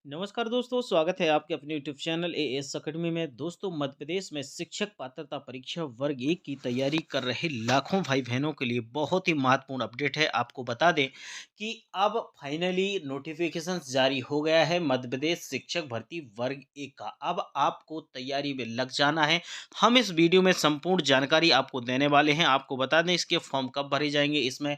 नमस्कार दोस्तों, स्वागत है आपके अपने यूट्यूब चैनल एएस अकेडमी में। दोस्तों, मध्य प्रदेश में शिक्षक पात्रता परीक्षा वर्ग 1 की तैयारी कर रहे लाखों भाई बहनों के लिए बहुत ही महत्वपूर्ण अपडेट है। आपको बता दें कि अब फाइनली नोटिफिकेशन जारी हो गया है मध्य प्रदेश शिक्षक भर्ती वर्ग 1 का। अब आपको तैयारी में लग जाना है। हम इस वीडियो में संपूर्ण जानकारी आपको देने वाले हैं। आपको बता दें इसके फॉर्म कब भरे जाएंगे। इसमें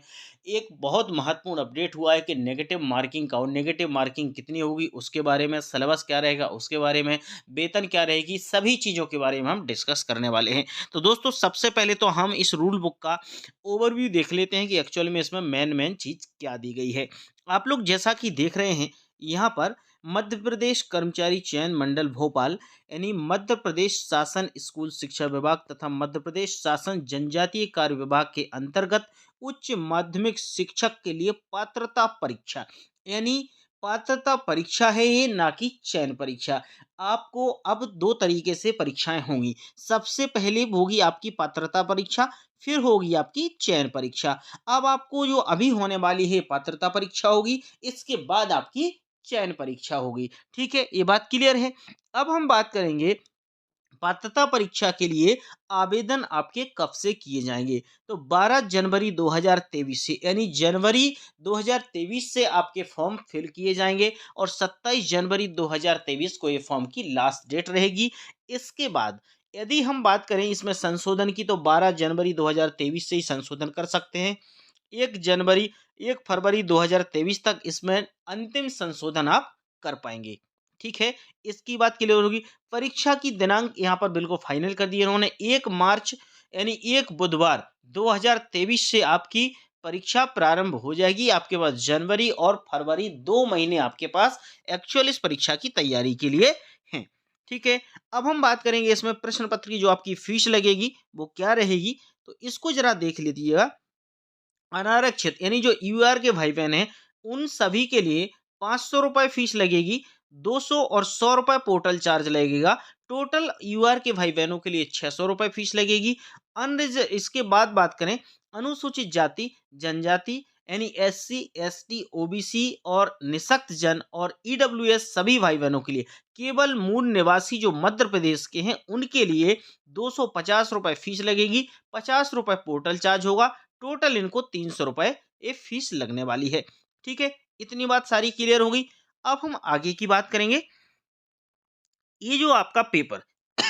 एक बहुत महत्वपूर्ण अपडेट हुआ है कि नेगेटिव मार्किंग का, और नेगेटिव मार्किंग कितनी होगी उसके बारे में, सिलेबस क्या रहेगा उसके बारे में, वेतन क्या रहेगी, सभी चीज़ों के बारे में हम डिस्कस करने वाले हैं। तो दोस्तों, सबसे पहले तो हम इस रूल बुक का ओवरव्यू देख लेते हैं कि एक्चुअल में इसमें मेन चीज़ क्या दी गई है। आप लोग जैसा कि देख रहे हैं यहाँ पर, मध्य प्रदेश कर्मचारी चयन मंडल भोपाल यानी मध्य प्रदेश शासन स्कूल शिक्षा विभाग तथा मध्य प्रदेश शासन जनजातीय कार्य विभाग के अंतर्गत उच्च माध्यमिक शिक्षक के लिए पात्रता परीक्षा, यानी पात्रता परीक्षा है ये, ना कि चयन परीक्षा। आपको अब दो तरीके से परीक्षाएं होंगी। सबसे पहले होगी आपकी पात्रता परीक्षा, फिर होगी आपकी चयन परीक्षा। अब आपको जो अभी होने वाली है पात्रता परीक्षा होगी, इसके बाद आपकी चयन परीक्षा होगी। ठीक है, ये बात क्लियर है। अब हम बात करेंगे पात्रता परीक्षा के लिए आवेदन आपके कब से किए जाएंगे। तो 12 जनवरी 2023 से, यानी जनवरी 2023 से आपके फॉर्म फिल किए जाएंगे और 27 जनवरी 2023 को ये फॉर्म की लास्ट डेट रहेगी। इसके बाद यदि हम बात करें इसमें संशोधन की, तो 12 जनवरी 2023 से ही संशोधन कर सकते हैं। 1 फरवरी 2023 तक इसमें अंतिम संशोधन आप कर पाएंगे। ठीक है, इसकी बात क्लियर होगी। परीक्षा की दिनांक यहाँ पर बिल्कुल फाइनल कर दी इन्होंने। 1 मार्च यानी 1 बुधवार 2023 से आपकी परीक्षा प्रारंभ हो जाएगी। आपके पास जनवरी और फरवरी 2 महीने आपके पास एक्चुअल इस परीक्षा की तैयारी के लिए हैं। ठीक है, अब हम बात करेंगे इसमें प्रश्न पत्र की जो आपकी फीस लगेगी वो क्या रहेगी। तो इसको जरा देख लीजिएगा। अनारक्षित यानी जो यूआर के भाई बहन हैं, उन सभी के लिए 500 रुपये फीस लगेगी। 200 और 100 रुपये पोर्टल चार्ज लगेगा। टोटल यूआर के भाई बहनों के लिए 600 रुपये फीस लगेगी। इसके बाद बात करें अनुसूचित जाति जनजाति यानी एससी एसटी ओबीसी और निःशक्त जन और ईडब्ल्यूएस सभी भाई बहनों के लिए, केवल मूल निवासी जो मध्य प्रदेश के हैं उनके लिए 250 रुपये फीस लगेगी। 50 रुपये पोर्टल चार्ज होगा। टोटल इनको 300 रुपये ये फीस लगने वाली है। ठीक है, इतनी बात सारी क्लियर हो गई। अब हम आगे की बात करेंगे। ये जो आपका पेपर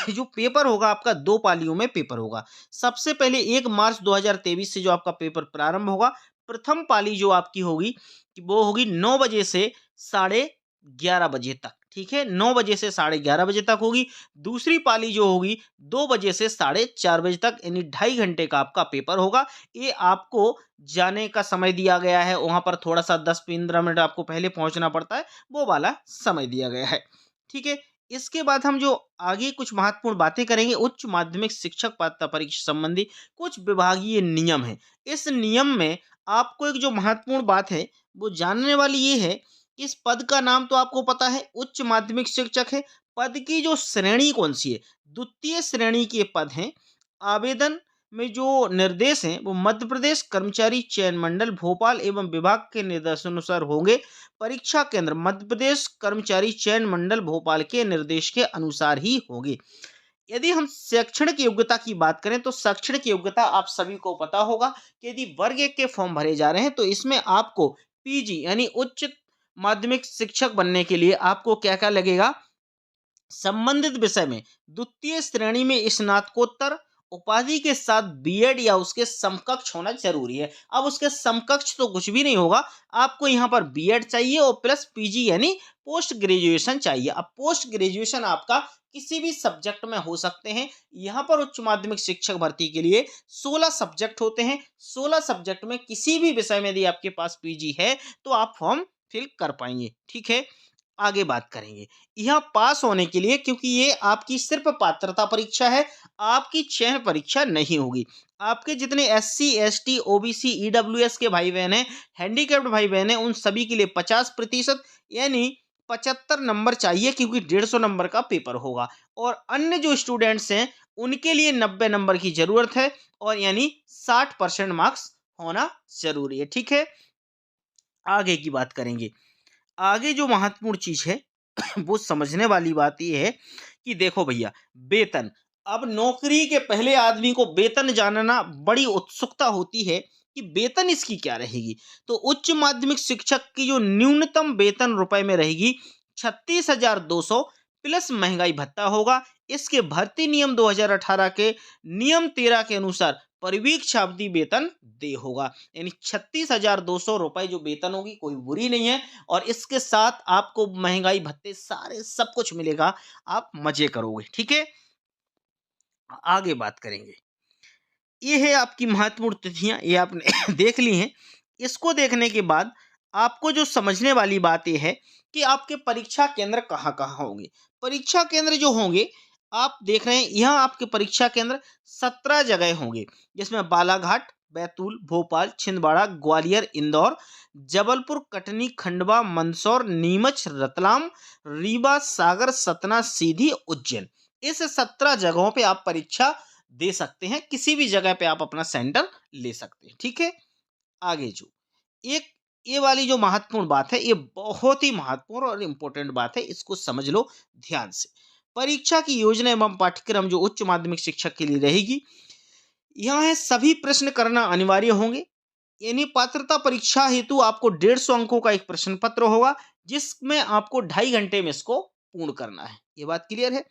जो पेपर होगा आपका, दो पालियों में पेपर होगा। सबसे पहले 1 मार्च 2023 से जो आपका पेपर प्रारंभ होगा। प्रथम पाली जो आपकी होगी कि वो होगी 9 बजे से 11:30 बजे तक। ठीक है, 9 बजे से 11:30 बजे तक होगी। दूसरी पाली जो होगी 2 बजे से 4:30 बजे तक, यानी 2.5 घंटे का आपका पेपर होगा। ये आपको जाने का समय दिया गया है, वहां पर थोड़ा सा 10-15 मिनट आपको पहले पहुंचना पड़ता है, वो वाला समय दिया गया है। ठीक है, इसके बाद हम जो आगे कुछ महत्वपूर्ण बातें करेंगे, उच्च माध्यमिक शिक्षक पात्रता परीक्षा संबंधी कुछ विभागीय नियम हैं। इस नियम में आपको एक जो महत्वपूर्ण बात है वो जानने वाली ये है कि इस पद का नाम तो आपको पता है, उच्च माध्यमिक शिक्षक है। पद की जो श्रेणी कौन सी है, द्वितीय श्रेणी के पद हैं। आवेदन में जो निर्देश हैं वो मध्य प्रदेश कर्मचारी चयन मंडल भोपाल एवं विभाग के निर्देशानुसार होंगे। परीक्षा केंद्र मध्य प्रदेश कर्मचारी चयन मंडल भोपाल के निर्देश के अनुसार ही होंगे। यदि हम शैक्षणिक योग्यता की बात करें, तो शैक्षणिक योग्यता आप सभी को पता होगा कि यदि वर्ग 1 के फॉर्म भरे जा रहे हैं तो इसमें आपको पीजी यानी उच्च माध्यमिक शिक्षक बनने के लिए आपको क्या क्या लगेगा। संबंधित विषय में द्वितीय श्रेणी में स्नातकोत्तर उपाधि के साथ बीएड या उसके समकक्ष होना जरूरी है। अब उसके समकक्ष तो कुछ भी नहीं होगा, आपको यहाँ पर बीएड चाहिए और प्लस पीजी यानी पोस्ट ग्रेजुएशन चाहिए। अब पोस्ट ग्रेजुएशन आपका किसी भी सब्जेक्ट में हो सकते हैं। यहाँ पर उच्च माध्यमिक शिक्षक भर्ती के लिए 16 सब्जेक्ट होते हैं। 16 सब्जेक्ट में किसी भी विषय में यदि आपके पास पीजी है तो आप फॉर्म फिल कर पाएंगे। ठीक है, आगे बात करेंगे। यहाँ पास होने के लिए, क्योंकि ये आपकी सिर्फ पात्रता परीक्षा है, आपकी चयन परीक्षा नहीं होगी। आपके जितने एससी एसटी ओबीसी ईडब्ल्यूएस के भाई बहन हैं, हैंडीकैप्ड भाई बहन हैं, उन सभी के लिए 50% यानी 75 नंबर चाहिए, क्योंकि 150 नंबर का पेपर होगा। और अन्य जो स्टूडेंट्स हैं उनके लिए 90 नंबर की जरूरत है, और यानी 60% मार्क्स होना जरूरी है। ठीक है, आगे की बात करेंगे। आगे जो महत्वपूर्ण चीज है वो समझने वाली बात ये है कि देखो भैया, वेतन, अब नौकरी के पहले आदमी को वेतन जानना बड़ी उत्सुकता होती है कि वेतन इसकी क्या रहेगी। तो उच्च माध्यमिक शिक्षक की जो न्यूनतम वेतन रुपए में रहेगी 36,200 प्लस महंगाई भत्ता होगा। इसके भर्ती नियम 2018 के नियम 13 के अनुसार परिवीक्षावधि वेतन दे होगा, यानी 36,200 रुपए जो वेतन होगी कोई बुरी नहीं है। और इसके साथ आपको महंगाई भत्ते सारे सब कुछ मिलेगा, आप मजे करोगे। ठीक है, आगे बात करेंगे। ये है आपकी महत्वपूर्ण तिथियां, ये आपने देख ली हैं। इसको देखने के बाद आपको जो समझने वाली बात यह है कि आपके परीक्षा केंद्र कहाँ कहाँ होंगे। परीक्षा केंद्र जो होंगे आप देख रहे हैं, यहाँ आपके परीक्षा केंद्र 17 जगह होंगे, जिसमें बालाघाट, बैतूल, भोपाल, छिंदवाड़ा, ग्वालियर, इंदौर, जबलपुर, कटनी, खंडवा, मंदसौर, नीमच, रतलाम, रीवा, सागर, सतना, सीधी, उज्जैन। इस 17 जगहों पे आप परीक्षा दे सकते हैं, किसी भी जगह पे आप अपना सेंटर ले सकते हैं। ठीक है, आगे जो एक ये वाली जो महत्वपूर्ण बात है, ये बहुत ही महत्वपूर्ण और इम्पोर्टेंट बात है, इसको समझ लो ध्यान से। परीक्षा की योजना एवं पाठ्यक्रम जो उच्च माध्यमिक शिक्षक के लिए रहेगी, यहाँ है सभी प्रश्न करना अनिवार्य होंगे। यानी पात्रता परीक्षा हेतु आपको 150 अंकों का एक प्रश्न पत्र होगा, जिसमें आपको 2.5 घंटे में इसको पूर्ण करना है। ये बात क्लियर है।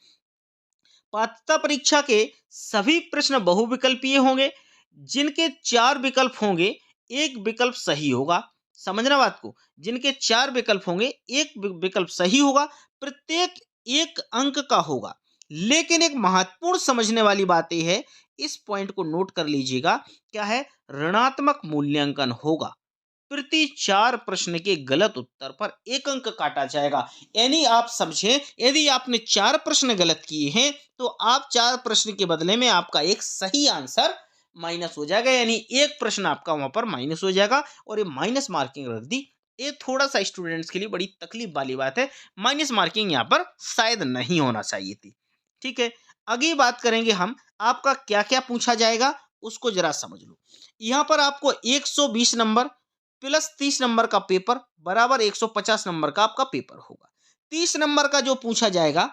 पात्रता परीक्षा के सभी प्रश्न बहुविकल्पीय होंगे, जिनके 4 विकल्प होंगे, एक विकल्प सही होगा। समझना बात को, जिनके 4 विकल्प होंगे, एक विकल्प सही होगा, प्रत्येक 1 अंक का होगा। लेकिन एक महत्वपूर्ण समझने वाली बात यह है, इस पॉइंट को नोट कर लीजिएगा, क्या है, ऋणात्मक मूल्यांकन होगा। प्रति 4 प्रश्न के गलत उत्तर पर 1 अंक काटा जाएगा। यानी आप समझें, यदि आपने 4 प्रश्न गलत किए हैं तो आप 4 प्रश्न के बदले में आपका एक सही आंसर माइनस हो जाएगा, यानी एक प्रश्न आपका वहां पर माइनस हो जाएगा और ये माइनस मार्किंग रख दी। ये थोड़ा सा स्टूडेंट्स के लिए बड़ी तकलीफ वाली बात है, माइनस मार्किंग यहाँ पर शायद नहीं होना चाहिए थी। ठीक है, आगे बात करेंगे हम, आपका क्या क्या पूछा जाएगा उसको जरा समझ लो। यहाँ पर आपको 120 नंबर प्लस 30 नंबर का पेपर बराबर 150 नंबर का आपका पेपर होगा। 30 नंबर का जो पूछा जाएगा,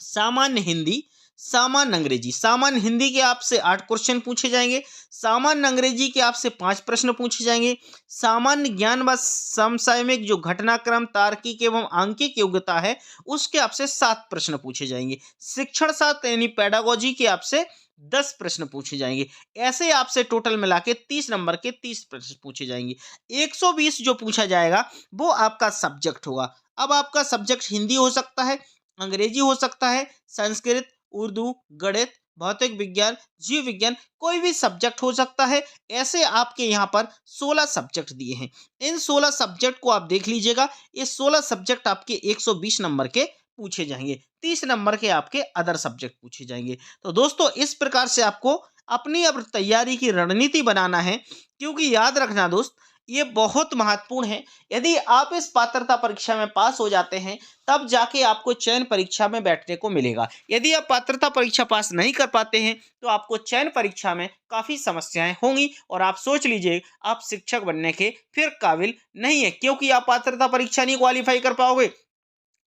सामान्य हिंदी, सामान्य अंग्रेजी। सामान्य हिंदी के आपसे 8 क्वेश्चन पूछे जाएंगे, सामान्य अंग्रेजी के आपसे 5 प्रश्न पूछे जाएंगे, सामान्य ज्ञान व समसामयिक जो घटनाक्रम, तार्किक एवं आंकिक योग्यता है उसके आपसे 7 प्रश्न पूछे जाएंगे, शिक्षण शास्त्र यानी पेडागोजी के आपसे 10 प्रश्न पूछे जाएंगे। ऐसे आपसे टोटल मिला के 30 नंबर के 30 प्रश्न पूछे जाएंगे। 120 जो पूछा जाएगा वो आपका सब्जेक्ट होगा। अब आपका सब्जेक्ट हिंदी हो सकता है, अंग्रेजी हो सकता है, संस्कृत, उर्दू, गणित, भौतिक विज्ञान, जीव विज्ञान, कोई भी सब्जेक्ट हो सकता है। ऐसे आपके यहाँ पर 16 सब्जेक्ट दिए हैं। इन 16 सब्जेक्ट को आप देख लीजिएगा, ये 16 सब्जेक्ट आपके 120 नंबर के पूछे जाएंगे, 30 नंबर के आपके अदर सब्जेक्ट पूछे जाएंगे। तो दोस्तों इस प्रकार से आपको अपनी अब तैयारी की रणनीति बनाना है, क्योंकि याद रखना दोस्त, ये बहुत महत्वपूर्ण है। यदि आप इस पात्रता परीक्षा में पास हो जाते हैं तब जाके आपको चयन परीक्षा में बैठने को मिलेगा। यदि आप पात्रता परीक्षा पास नहीं कर पाते हैं तो आपको चयन परीक्षा में काफ़ी समस्याएं होंगी और आप सोच लीजिए आप शिक्षक बनने के फिर काबिल नहीं है, क्योंकि आप पात्रता परीक्षा नहीं क्वालिफाई कर पाओगे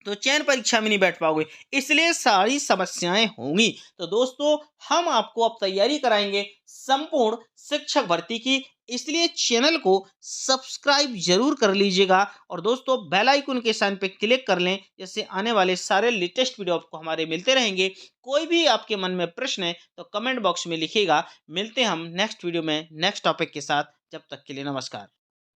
तो चयन परीक्षा में नहीं बैठ पाओगे, इसलिए सारी समस्याएं होंगी। तो दोस्तों हम आपको अब तैयारी कराएंगे संपूर्ण शिक्षक भर्ती की, इसलिए चैनल को सब्सक्राइब जरूर कर लीजिएगा और दोस्तों बेल आइकन के साइन पे क्लिक कर लें, जैसे आने वाले सारे लेटेस्ट वीडियो आपको हमारे मिलते रहेंगे। कोई भी आपके मन में प्रश्न है तो कमेंट बॉक्स में लिखिएगा। मिलते हैं हम नेक्स्ट वीडियो में नेक्स्ट टॉपिक के साथ, जब तक के लिए नमस्कार।